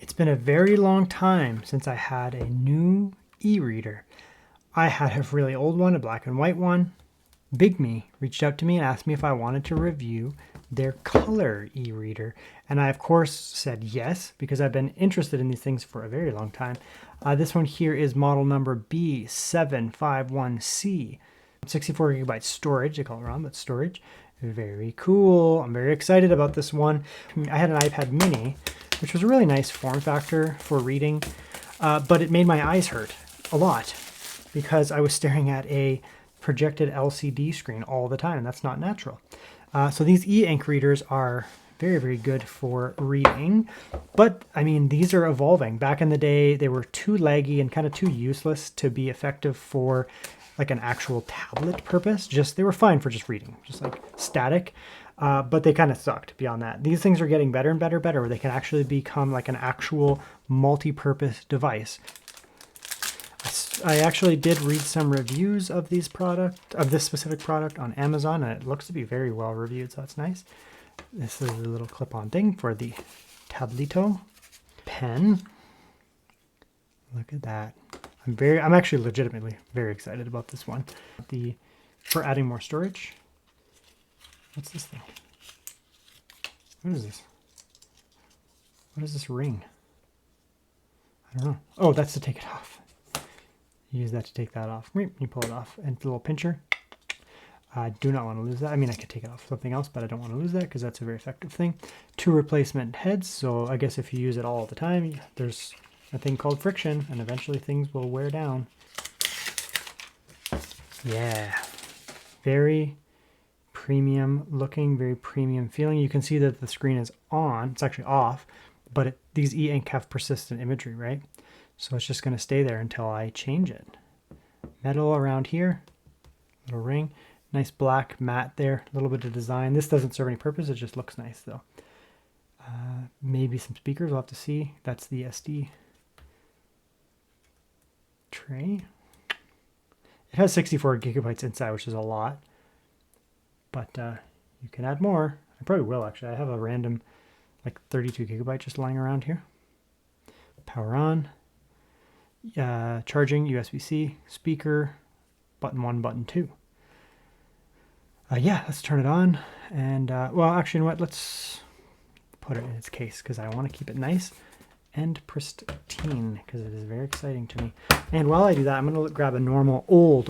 It's been a very long time since I had a new e-reader. I had a really old one, a black and white one. Bigme reached out to me and asked me if I wanted to review their color e-reader. And I, of course, said yes, because I've been interested in these things for a very long time. This one here is model number B751C. 64 gigabyte storage, they call it ROM, but storage. Very cool. I'm very excited about this one. I had an iPad mini, which was a really nice form factor for reading, but it made my eyes hurt a lot because I was staring at a projected LCD screen all the time, and that's not natural. So these e-ink readers are very, very good for reading, but I mean, these are evolving. Back in the day, they were too laggy and kind of too useless to be effective for like an actual tablet purpose. They were fine for just reading, just like static, but they kind of sucked beyond that. These things are getting better and better, where they can actually become like an actual multi-purpose device. I actually did read some reviews of this specific product on Amazon, and it looks to be very well reviewed, so that's nice. This is a little clip-on thing for the tablito pen. Look at that. I'm actually legitimately very excited about this one. For adding more storage. What's this thing? What is this? What is this ring? I don't know. Oh, that's to take it off. You use that to take that off. You pull it off, and it's a little pincher. I do not want to lose that. I mean, I could take it off something else, but I don't want to lose that because that's a very effective thing. 2 replacement heads. So I guess if you use it all the time, there's a thing called friction, and eventually things will wear down. Yeah, very premium looking, very premium feeling. You can see that the screen is on. It's actually off, but these e-ink have persistent imagery, right? So it's just going to stay there until I change it. Metal around here, little ring, nice black matte there, a little bit of design. This doesn't serve any purpose, it just looks nice though. Maybe some speakers, we'll have to see. That's the SD tray. It has 64 gigabytes inside, which is a lot, but you can add more. I probably will actually. I have a random like 32 gigabyte just lying around here. Power on, charging, USB-C, speaker, button 1, button 2. Yeah, let's turn it on. And well, actually, you know what? Let's put it in its case because I want to keep it nice and pristine because it is very exciting to me. And while I do that, I'm going to grab a normal old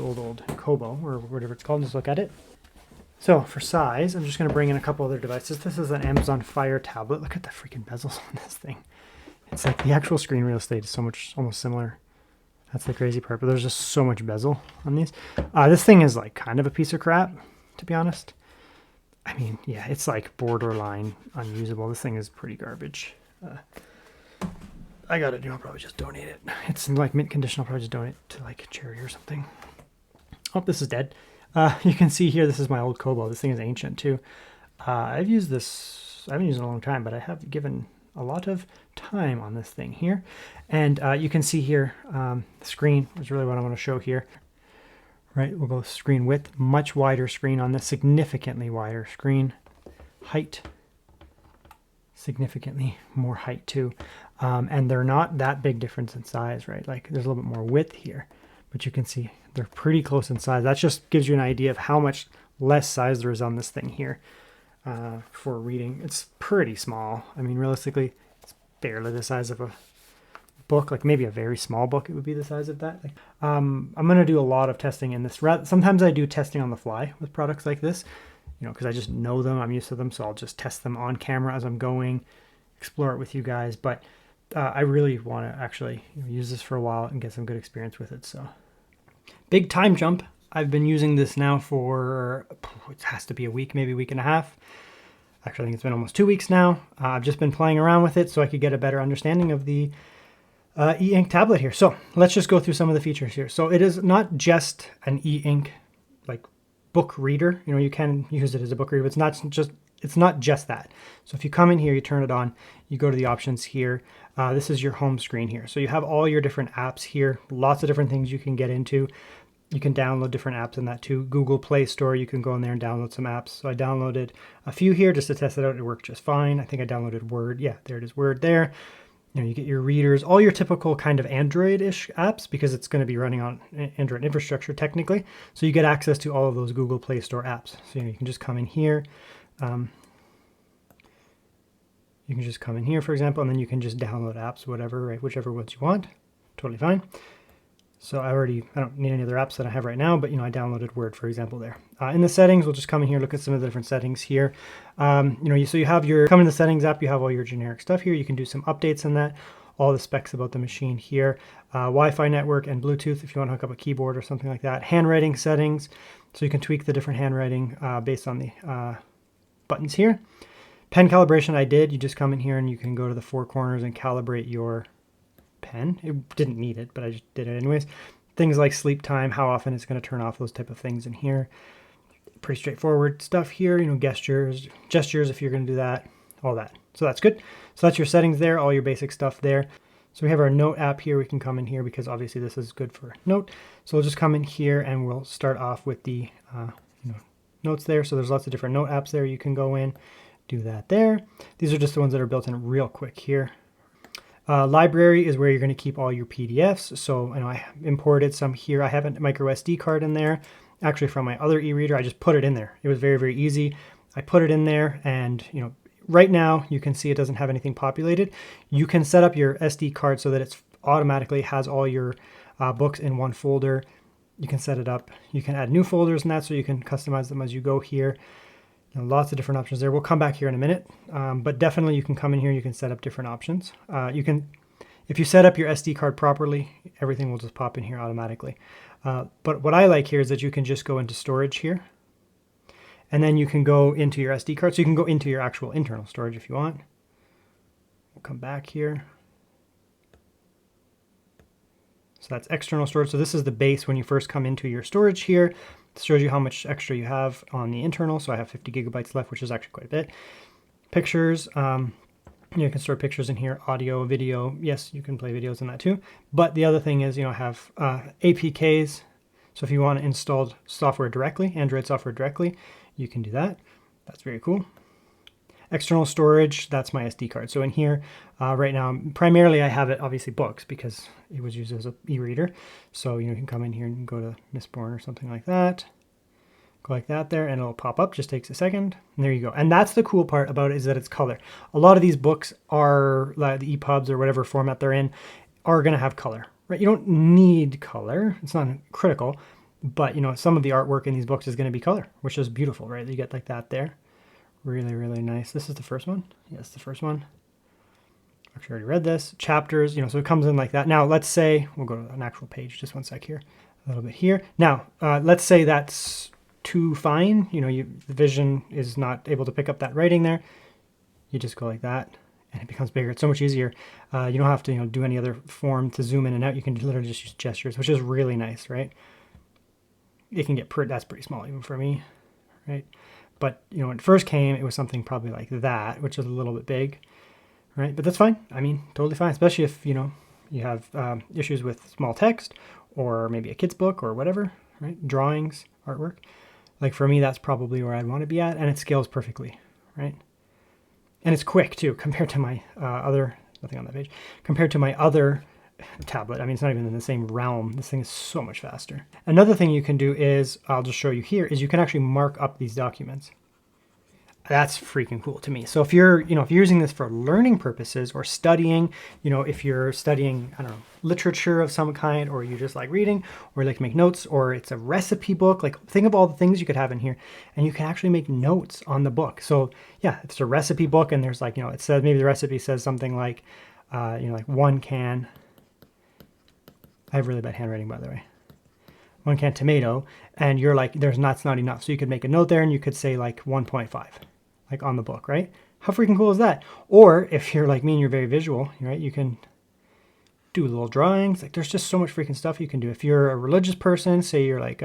Kobo or whatever it's called and just look at it. So for size, I'm just going to bring in a couple other devices. This is an Amazon Fire tablet. Look at the freaking bezels on this thing. It's like the actual screen real estate is so much, almost similar. That's the crazy part, but there's just so much bezel on these. This thing is like kind of a piece of crap, to be honest. I mean, yeah, it's like borderline unusable. This thing is pretty garbage. I gotta do, I'll probably just donate it. It's in like mint condition, I'll probably just donate it to like charity or something. Oh, this is dead. You can see here, this is my old Kobo. This thing is ancient too. I've used this, I haven't used it in a long time, but I have given a lot of time on this thing here. And you can see here, the screen is really what I want to show here. Right, we'll go screen width, much wider screen on this, significantly wider screen. Height, significantly more height too. And they're not that big difference in size, right? Like there's a little bit more width here, but you can see they're pretty close in size. That just gives you an idea of how much less size there is on this thing here for reading. It's pretty small. I mean, realistically, it's barely the size of a book, like maybe a very small book, it would be the size of that. I'm going to do a lot of testing in this. Sometimes I do testing on the fly with products like this, you know, because I just know them, I'm used to them, so I'll just test them on camera as I'm going, explore it with you guys. But I really want to actually use this for a while and get some good experience with it. So big time jump. I've been using this now for, it has to be a week, maybe a week and a half. Actually, I think it's been almost 2 weeks now. I've just been playing around with it so I could get a better understanding of the e-ink tablet here. So let's just go through some of the features here. So it is not just an e-ink like book reader. You know, you can use it as a book reader, but it's not just that. So if you come in here, you turn it on, you go to the options here. This is your home screen here. So you have all your different apps here, lots of different things you can get into. You can download different apps in that too. Google Play Store, you can go in there and download some apps. So I downloaded a few here just to test it out. It worked just fine. I think I downloaded Word. Yeah, there it is, Word there. You know, you get your readers, all your typical kind of Android-ish apps, because it's going to be running on Android infrastructure technically. So you get access to all of those Google Play Store apps. So you can just come in here. You can just come in here, for example, and then you can just download apps, whatever, right? Whichever ones you want. Totally fine. So I don't need any other apps that I have right now, but I downloaded Word, for example, there. In the settings, we'll just come in here, look at some of the different settings here. So you have come in the settings app, you have all your generic stuff here. You can do some updates in that, all the specs about the machine here. Wi-Fi network and Bluetooth if you want to hook up a keyboard or something like that. Handwriting settings, so you can tweak the different handwriting based on the buttons here. Pen calibration I did. You just come in here and you can go to the four corners and calibrate your pen. It didn't need it, but I just did it anyways. Things like sleep time, how often it's going to turn off, those type of things in here. Pretty straightforward stuff here. Gestures if you're going to do that, all that. So that's good. So that's your settings there, all your basic stuff there. So we have our note app here. We can come in here because obviously this is good for note. So we'll just come in here and we'll start off with the notes there. So there's lots of different note apps there. You can go in, do that there. These are just the ones that are built in real quick here. Library is where you're going to keep all your PDFs. So I imported some here. I have a micro SD card in there, actually from my other e-reader. I just put it in there. It was very, very easy. I put it in there, and right now you can see it doesn't have anything populated. You can set up your SD card so that it's automatically has all your books in one folder. You can set it up. You can add new folders and that, so you can customize them as you go here. Lots of different options there. We'll come back here in a minute, but definitely you can come in here. You can set up different options. If you set up your SD card properly, everything will just pop in here automatically. But what I like here is that you can just go into storage here, and then you can go into your SD card. So you can go into your actual internal storage if you want. We'll come back here. So that's external storage. So this is the base when you first come into your storage here. It shows you how much extra you have on the internal. So I have 50 gigabytes left, which is actually quite a bit. Pictures, you can store pictures in here, audio, video. Yes, you can play videos in that too. But the other thing is, I have APKs. So if you want to install software directly, Android software directly, you can do that. That's very cool. External storage, that's my SD card. So in here, right now, primarily I have it, obviously, books, because it was used as an e-reader. So you can come in here and go to Mistborn or something like that. Go like that there, and it'll pop up. Just takes a second. And there you go. And that's the cool part about it, is that it's color. A lot of these books are, like the EPUBs or whatever format they're in, are going to have color. Right? You don't need color. It's not critical. But, some of the artwork in these books is going to be color, which is beautiful, right? You get like that there. Really, really nice. This is the first one. Yes, the first one. Actually, already read this. Chapters, so it comes in like that. Now, let's say, we'll go to an actual page, just one sec here. A little bit here. Now, let's say that's too fine. The vision is not able to pick up that writing there. You just go like that, and it becomes bigger. It's so much easier. You don't have to, do any other form to zoom in and out. You can literally just use gestures, which is really nice, right? It can get that's pretty small even for me, right? But, when it first came, it was something probably like that, which is a little bit big, right? But that's fine. I mean, totally fine, especially if, you have issues with small text or maybe a kid's book or whatever, right? Drawings, artwork. Like for me, that's probably where I'd want to be at, and it scales perfectly, right? And it's quick too, compared to my nothing on that page, compared to my other tablet. I mean, it's not even in the same realm. This thing is so much faster. Another thing you can do is, I'll just show you here, is you can actually mark up these documents. That's freaking cool to me. So if you're, if you're using this for learning purposes or studying, if you're studying, I don't know, literature of some kind, or you just like reading, or you like to make notes, or it's a recipe book, like think of all the things you could have in here, and you can actually make notes on the book. So yeah, it's a recipe book, and there's like, it says, maybe the recipe says something like, like 1 can, I have really bad handwriting, by the way, 1 can tomato, and you're like, that's not enough. So you could make a note there, and you could say like 1.5, like on the book, right? How freaking cool is that? Or if you're like me and you're very visual, right, you can do little drawings. Like there's just so much freaking stuff you can do. If you're a religious person, say you're like,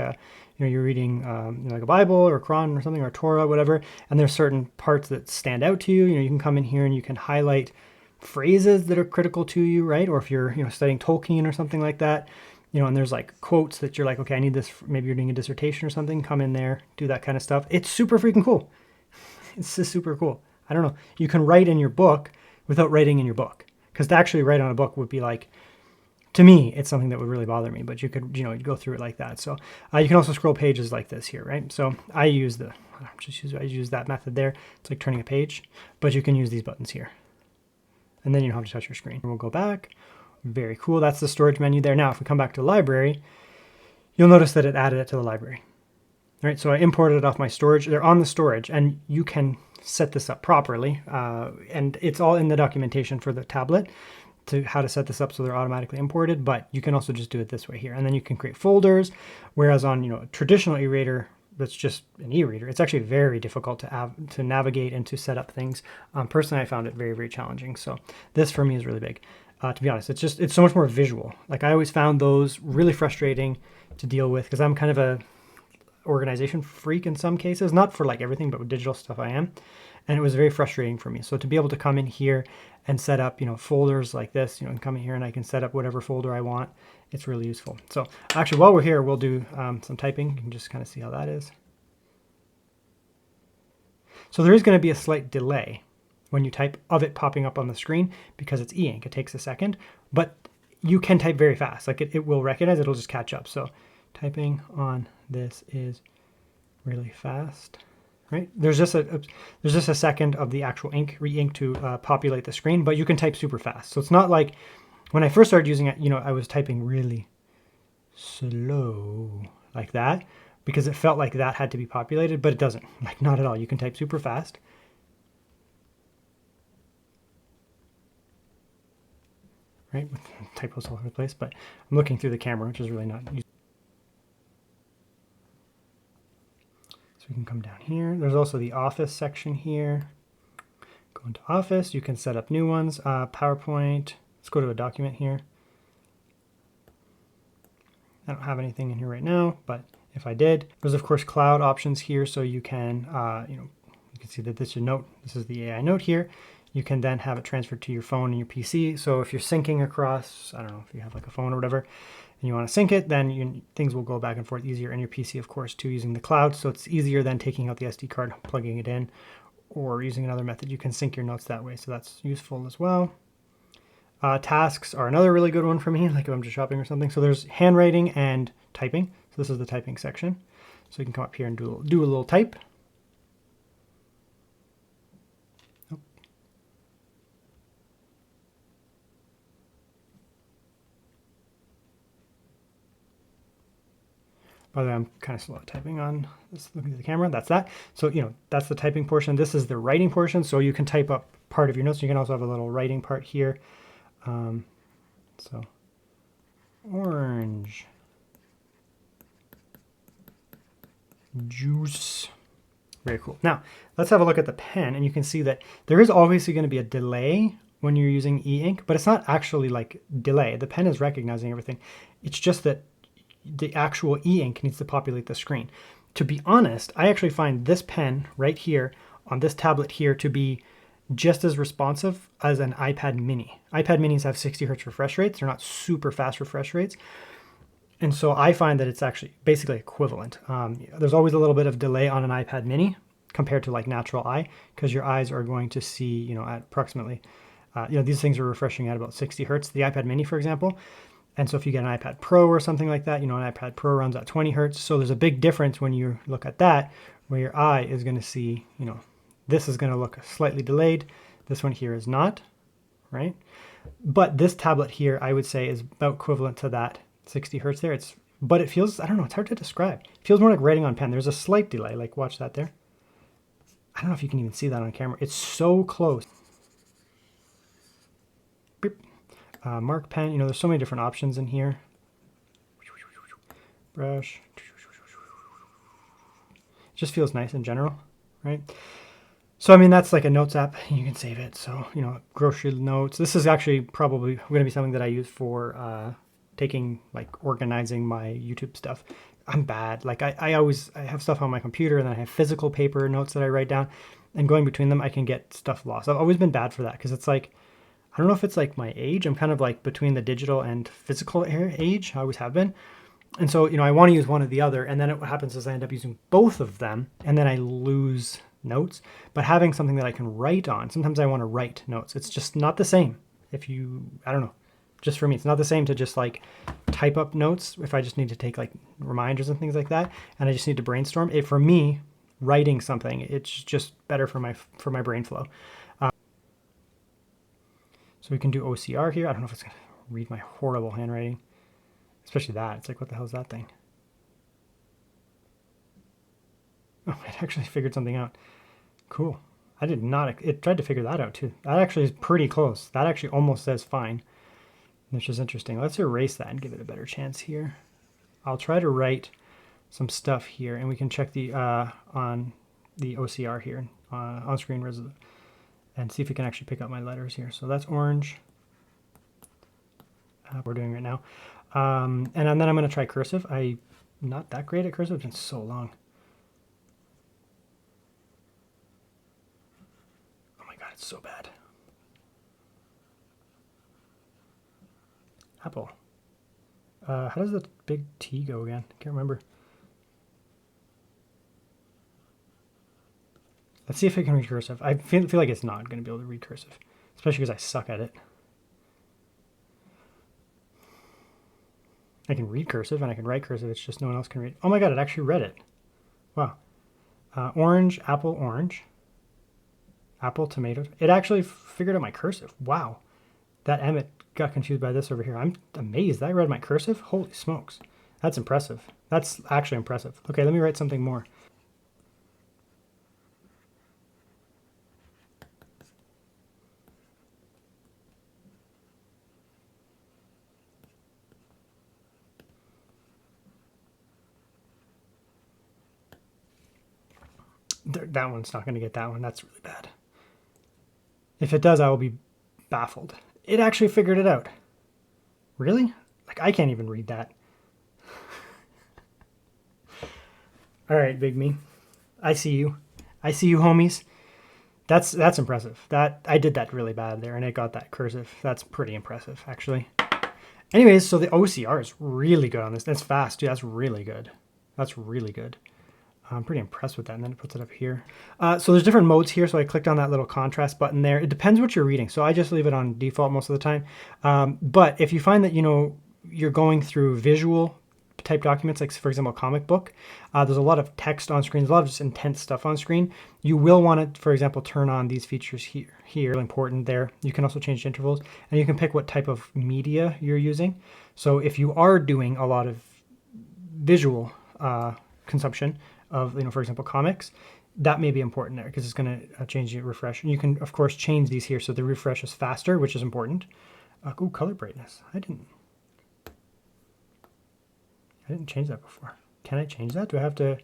you're reading like a Bible or a Quran or something, or a Torah, whatever, and there's certain parts that stand out to you, you can come in here and you can highlight phrases that are critical to you, right? Or if you're, studying Tolkien or something like that, and there's like quotes that you're like, okay, I need this, maybe you're doing a dissertation or something, come in there, do that kind of stuff. It's super freaking cool. It's just super cool. I don't know. You can write in your book without writing in your book, because to actually write on a book would be like, to me, it's something that would really bother me, but you could, you'd go through it like that. So you can also scroll pages like this here, right? So I use that method there. It's like turning a page, but you can use these buttons here. And then you don't have to touch your screen. We'll go back. Very cool. That's the storage menu there. Now, if we come back to library, you'll notice that it added it to the library. All right, so I imported it off my storage. They're on the storage, and you can set this up properly. And it's all in the documentation for the tablet to how to set this up so they're automatically imported, but you can also just do it this way here. And then you can create folders, whereas on a traditional e-reader, that's just an e-reader, it's actually very difficult to navigate and to set up things. Personally, I found it very, very challenging. So this for me is really big. To be honest, it's so much more visual. Like I always found those really frustrating to deal with because I'm kind of a organization freak in some cases, not for like everything, but with digital stuff I am. And it was very frustrating for me. So to be able to come in here and set up, folders like this, and come in here and I can set up whatever folder I want, it's really useful. So actually, while we're here, we'll do some typing. You can just kind of see how that is. So there is going to be a slight delay when you type of it popping up on the screen because it's e-ink. It takes a second, but you can type very fast. Like it will recognize, it'll just catch up. So typing on this is really fast. Right? There's just a second of the actual re-ink to populate the screen, but you can type super fast. So it's not like when I first started using it, I was typing really slow like that because it felt like that had to be populated, but it doesn't. Like not at all. You can type super fast. Right? With typos all over the place, but I'm looking through the camera, which is really not useful. So we can come down here. There's also the Office section here. Go into Office. You can set up new ones. PowerPoint. Let's go to a document here. I don't have anything in here right now, but if I did, there's of course cloud options here. So you can, you can see that this is a note. This is the AI note here. You can then have it transferred to your phone and your PC. So if you're syncing across, I don't know if you have like a phone or whatever, and you want to sync it, then things will go back and forth easier in your PC, of course, too, using the cloud. So it's easier than taking out the SD card, plugging it in, or using another method. You can sync your notes that way. So that's useful as well. Tasks are another really good one for me, like if I'm just shopping or something. So there's handwriting and typing. So this is the typing section. So you can come up here and do a little type. By the way, I'm kind of slow at typing on this, looking at the camera. That's that. So, that's the typing portion. This is the writing portion. So you can type up part of your notes. You can also have a little writing part here. So orange juice. Very cool. Now, let's have a look at the pen. And you can see that there is obviously going to be a delay when you're using e-ink, but it's not actually like delay. The pen is recognizing everything. It's just that the actual e-ink needs to populate the screen. To be honest, I actually find this pen right here on this tablet here to be just as responsive as an iPad mini. iPad minis have 60 hertz refresh rates. They're not super fast refresh rates. And so I find that it's actually basically equivalent. There's always a little bit of delay on an iPad mini compared to like natural eye, because your eyes are going to see, at approximately, these things are refreshing at about 60 hertz. The iPad mini, for example. And so if you get an iPad Pro or something like that, an iPad Pro runs at 20 hertz. So there's a big difference when you look at that, where your eye is going to see, this is going to look slightly delayed. This one here is not, right? But this tablet here, I would say, is about equivalent to that 60 hertz there. But it feels, I don't know, it's hard to describe. It feels more like writing on pen. There's a slight delay, like watch that there. I don't know if you can even see that on camera. It's so close. Beep. Mark pen, there's so many different options in here. Brush. It just feels nice in general, right? So, I mean, that's like a notes app. You can save it. So, grocery notes. This is actually probably going to be something that I use for organizing my YouTube stuff. I'm bad. Like I have stuff on my computer, and then I have physical paper notes that I write down, and going between them, I can get stuff lost. I've always been bad for that because it's like, I don't know if it's like my age. I'm kind of like between the digital and physical age. I always have been. And so, I want to use one or the other. And then what happens is I end up using both of them, and then I lose notes. But having something that I can write on, sometimes I want to write notes. It's just not the same. if you, I don't know, just for me, it's not the same to just like type up notes if I just need to take like reminders and things like that, and I just need to brainstorm. For me, writing something, it's just better for my brain flow. So we can do OCR here. I don't know if it's gonna read my horrible handwriting, especially that. It's like, what the hell is that thing? Oh, it actually figured something out. Cool. I did not, it tried to figure that out too. That actually is pretty close. That actually almost says fine, which is interesting. Let's erase that and give it a better chance here. I'll try to write some stuff here, and we can check the on the OCR here, on-screen resolution, and see if we can actually pick up my letters here. So that's orange. We're doing right now. And then I'm going to try cursive. I'm not that great at cursive. It's been so long. Oh my God, it's so bad. Apple. How does the big T go again? I can't remember. Let's see if I can read cursive. I feel like it's not going to be able to read cursive, especially because I suck at it. I can read cursive and I can write cursive. It's just no one else can read. Oh my God, it actually read it. Wow. Orange, apple, orange. Apple, tomato. It actually figured out my cursive. Wow. That Emmett got confused by this over here. I'm amazed. That read my cursive? Holy smokes. That's impressive. That's actually impressive. Okay, let me write something more. That one's not going to get that one. That's really bad. If it does, I will be baffled. It actually figured it out. Really? Like, I can't even read that. All right, Bigme. I see you. I see you, homies. That's impressive. I did that really bad there, and it got that cursive. That's pretty impressive, actually. Anyways, so the OCR is really good on this. That's fast, dude. That's really good. That's really good. I'm pretty impressed with that. And then it puts it up here. So there's different modes here. So I clicked on that little contrast button there. It depends what you're reading. So I just leave it on default most of the time. But if you find that, you're going through visual type documents, like for example, a comic book, there's a lot of text on screen, there's a lot of just intense stuff on screen. You will want to, for example, turn on these features here. Really important there. You can also change intervals, and you can pick what type of media you're using. So if you are doing a lot of visual consumption of, for example, comics, that may be important there because it's going to change the refresh. And you can, of course, change these here so the refresh is faster, which is important. Ooh, color brightness. I didn't change that before. Can I change that? Do I have to?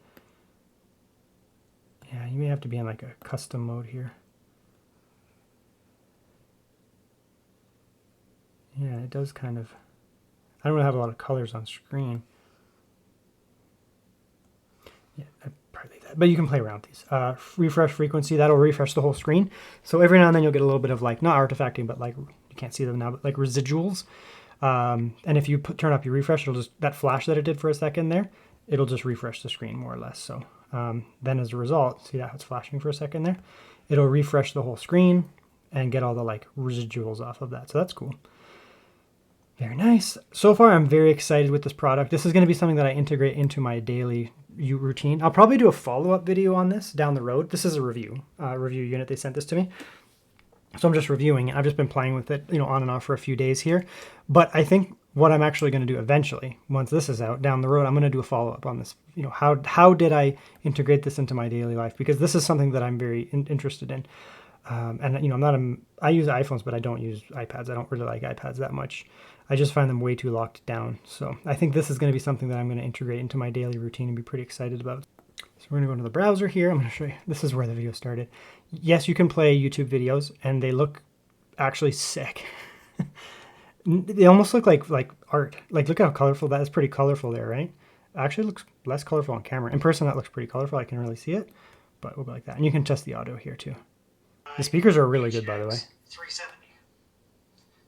Yeah, you may have to be in like a custom mode here. Yeah, it does kind of. I don't really have a lot of colors on screen. Yeah, probably that. But you can play around with these. Refresh frequency, that'll refresh the whole screen. So every now and then you'll get a little bit of like, not artifacting, but like, you can't see them now, but like residuals. And if you turn up your refresh, it'll just, that flash that it did for a second there, it'll just refresh the screen more or less. So then as a result, see that it's flashing for a second there? It'll refresh the whole screen and get all the like residuals off of that. So that's cool. Very nice. So far, I'm very excited with this product. This is going to be something that I integrate into my daily routine. I'll probably do a follow-up video on this down the road. This is a review unit. They sent this to me. So I'm just reviewing it. I've just been playing with it, on and off for a few days here. But I think what I'm actually going to do eventually, once this is out down the road, I'm going to do a follow-up on this. How did I integrate this into my daily life? Because this is something that I'm very interested in. And I use iPhones, but I don't use iPads. I don't really like iPads that much. I just find them way too locked down. So I think this is going to be something that I'm going to integrate into my daily routine and be pretty excited about. So we're going to go into the browser here. I'm going to show you. This is where the video started. Yes, you can play YouTube videos, and they look actually sick. They almost look like art. Like, look how colorful that is. Pretty colorful there, right? Actually, it looks less colorful on camera. In person, that looks pretty colorful. I can really see it, but we'll go like that. And you can test the audio here too. The speakers are really good, by the way. 370.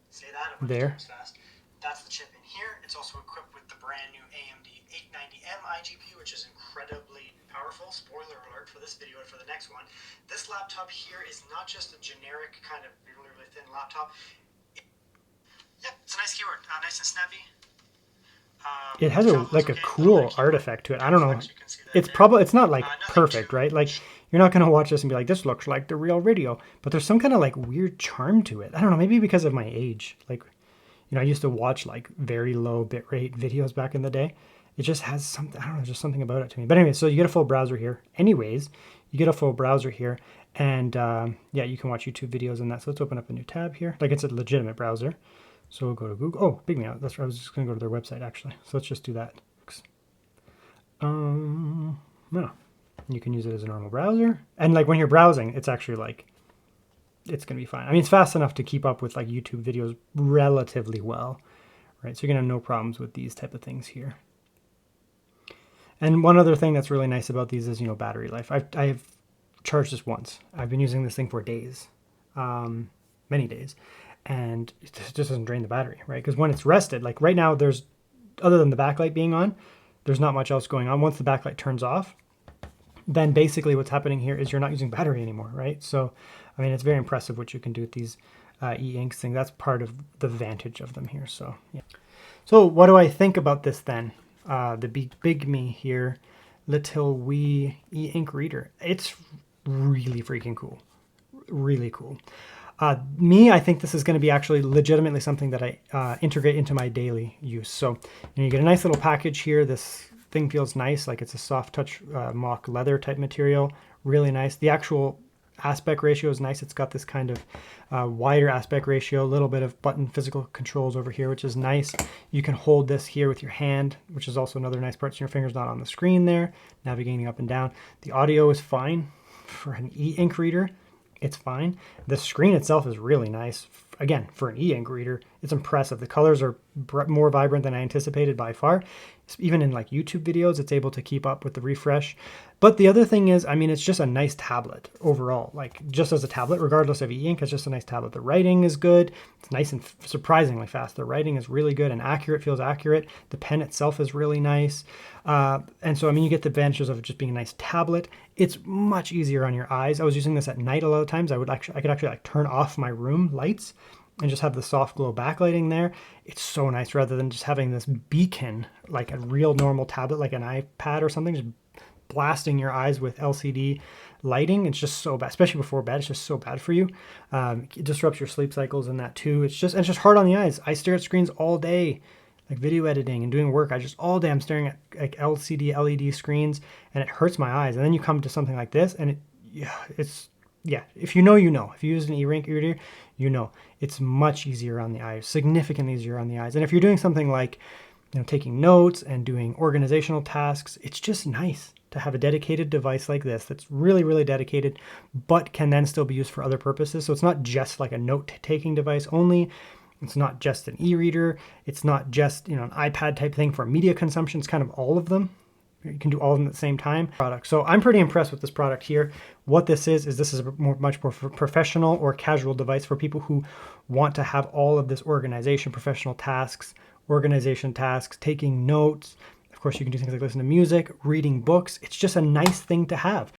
Say that a bunch There. of times fast. That's the chip in here. It's also equipped with the brand new AMD 890M iGPU, which is incredibly powerful. Spoiler alert for this video and for the next one. This laptop here is not just a generic kind of really, really thin laptop. snappy. It has Travel is like a okay. cool Little keyboard artifact to it. I don't know. flex, you can see that It's there. probably, it's not like Nothing perfect, too- right? Like you're not going to watch this and be like, this looks like the real video, but there's some kind of like weird charm to it. I don't know, maybe because of my age. Like, you know, I used to watch like very low bitrate videos back in the day. It just has something, I don't know, just something about it to me. But anyway, so you get a full browser here. Anyways, you get a full browser here, and yeah, you can watch YouTube videos and that. So let's open up a new tab here. Like it's a legitimate browser. So we'll go to Google. Oh, Bigme. That's right. I was just going to go to their website actually. So let's just do that. No, you can use it as a normal browser, and like when you're browsing, it's actually like it's gonna be fine. I mean, it's fast enough to keep up with like YouTube videos relatively well, right? So you're gonna have no problems with these type of things here. And one other thing that's really nice about these is, you know, battery life. I've charged this once. I've been using this thing for days, many days, and it just doesn't drain the battery, right? Because when it's rested, like right now, there's other than the backlight being on, there's not much else going on. Once the backlight turns off, then basically what's happening here is you're not using battery anymore, right? So, I mean, it's very impressive what you can do with these e-inks thing. That's part of the advantage of them here. So, yeah. So what do I think about this then? The Bigme here, little wee e-ink reader. It's really freaking cool. Really cool. I think this is going to be actually legitimately something that I integrate into my daily use. So you get a nice little package here. This thing feels nice, like it's a soft touch mock leather type material. Really nice. The actual aspect ratio is nice. It's got this kind of wider aspect ratio, a little bit of button physical controls over here, which is nice. You can hold this here with your hand, which is also another nice part. So your finger's not on the screen there, navigating up and down. The audio is fine for an e-ink reader. It's fine. The screen itself is really nice. Again, for an e-ink reader, it's impressive. The colors are more vibrant than I anticipated by far. Even in like YouTube videos, it's able to keep up with the refresh. But the other thing is, I mean, it's just a nice tablet overall. Like just as a tablet, regardless of e-ink, it's just a nice tablet. The writing is good. It's nice and surprisingly fast. The writing is really good and accurate, feels accurate. The pen itself is really nice. And so, I mean, you get the advantages of it just being a nice tablet. It's much easier on your eyes. I was using this at night a lot of times. I could actually like turn off my room lights and just have the soft glow backlighting there. It's so nice rather than just having this beacon, like a real normal tablet, like an iPad or something, just blasting your eyes with LCD lighting. It's just so bad, especially before bed. It's just so bad for you. It disrupts your sleep cycles and that too. It's just hard on the eyes. I stare at screens all day, like video editing and doing work. All day I'm staring at like LCD, LED screens, and it hurts my eyes. And then you come to something like this, and if you know, you know. If you use an e-ink reader, you know. It's much easier on the eyes, significantly easier on the eyes. And if you're doing something like, you know, taking notes and doing organizational tasks, it's just nice to have a dedicated device like this that's really, really dedicated, but can then still be used for other purposes. So it's not just like a note-taking device only. It's not just an e-reader. It's not just, you know, an iPad type thing for media consumption. It's kind of all of them. You can do all of them at the same time. So I'm pretty impressed with this product here. What this is a much more professional or casual device for people who want to have all of this organization, professional tasks, organization tasks, taking notes. Of course, you can do things like listen to music, reading books. It's just a nice thing to have.